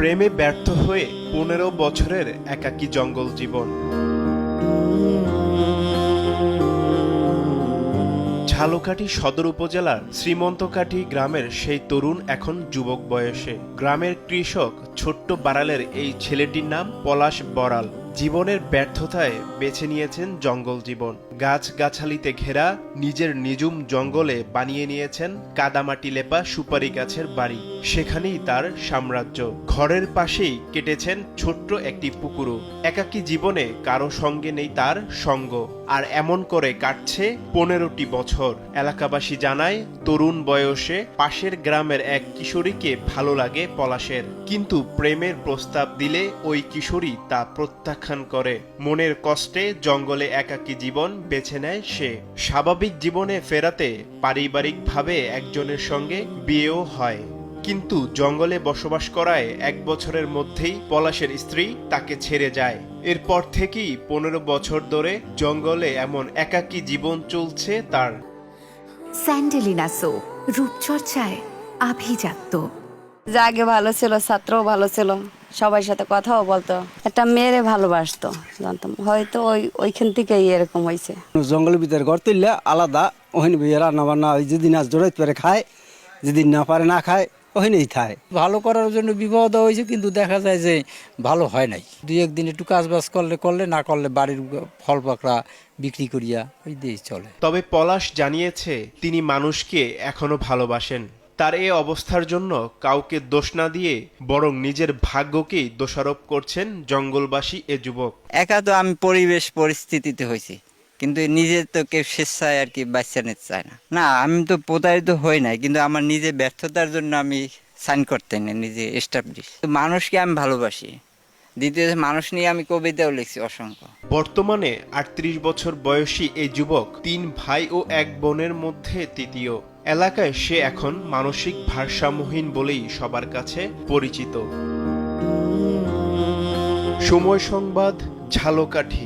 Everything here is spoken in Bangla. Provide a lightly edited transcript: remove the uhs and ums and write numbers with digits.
প্রেমে ব্যর্থ হয়ে ১৫ বছরের একাকী জঙ্গল জীবন। ঝালকাঠি সদর উপজেলার শ্রীমন্তকাঠি গ্রামের সেই তরুণ এখন যুবক বয়সে। গ্রামের কৃষক ছোট্ট বাড়ালের এই ছেলেটির নাম পলাশ বড়াল। জীবনের ব্যর্থতায় বেছে নিয়েছেন জঙ্গল জীবন। গাছগাছালিতে ঘেরা নিজের নিঝুম জঙ্গলে বানিয়ে নিয়েছেন কাদামাটি লেপা সুপারি গাছের বাড়ি। সেখানেই তার সাম্রাজ্য। ঘরের পাশেই কেটেছেন ছোট্ট একটি পুকুরও। একাকী জীবনে কারো সঙ্গে নেই তার সঙ্গ। আর এমন করে কাটছে ১৫টি বছর। এলাকাবাসী জানায়, তরুণ বয়সে পাশের গ্রামের এক কিশোরীকে ভালো লাগে পলাশের। কিন্তু প্রেমের প্রস্তাব দিলে ওই কিশোরী তা প্রত্যাখ্যান করে। মনের কষ্টে জঙ্গলে একাকী জীবন বেছে নেয় সে। স্বাভাবিক জীবনে ফেরাতে পারিবারিকভাবে একজনের সঙ্গে বিয়েও হয়। কিন্তু জঙ্গলে বসবাস করায় ১ বছরের মধ্যেই পলাশের স্ত্রী তাকে ছেড়ে যায়। এরপর থেকেই ১৫ বছর ধরে জঙ্গলে এমন একাকী জীবন চলছে তার। স্যান্ডেলিনা সো, রূপচর্চায় আভিজাত্য। যা আগে ভালো ছিল, ছাত্রও ভালো ছিল, সবার সাথে কথাও বলতো, একটা মেয়েরে ভালোবাসতো, জানতাম হয়তো ওইখান থেকেই এরকম হয়েছে। জঙ্গলের ভিতরে ঘর তুললে আলাদা, ওখানে রান্না বান্না ওই যেদিন আজ জড়াইতে পারে খায়, যেদিন না পারে না খায়, ওখানেই খায়। ভালো করার জন্য বিবাহ দেওয়া হয়েছে, কিন্তু দেখা যায় যে ভালো হয় নাই। ২-১ দিন একটু কাজবাজ করলে না করলে বাড়ির ফল পাকড়া বিক্রি করিয়া ওই দিয়েই চলে। তবে পলাশ জানিয়েছে তিনি মানুষকে এখনো ভালোবাসেন। তার এই অবস্থার জন্য কাউকে দোষ না দিয়ে বরং নিজের ভাগ্যকেই দোষারোপ করছেন জঙ্গলবাসী এ যুবক। একা তো আমি পরিবেশ পরিস্থিতিতে হয়েছি, কিন্তু নিজের তো কেউ স্বেচ্ছায় আর কি বাচ্চা নিতে চায় না। না, আমি তো প্রতারিত হই নাই, কিন্তু আমার নিজের ব্যর্থতার জন্য আমি সাইন করতে না, নিজে এস্টাবলিশ। মানুষকে আমি ভালোবাসি। দ্বিতীয় মানুষ নিয়ে আমি কবিতাও লিখছি অসংখ্য। বর্তমানে ৩৮ বছর বয়সী এই যুবক ৩ ভাই ও ১ বোনের মধ্যে তৃতীয়। এলাকায় সে এখন মানসিক ভারসাম্যহীন বলেই সবার কাছে পরিচিত। সময় সংবাদ, ঝালকাঠি।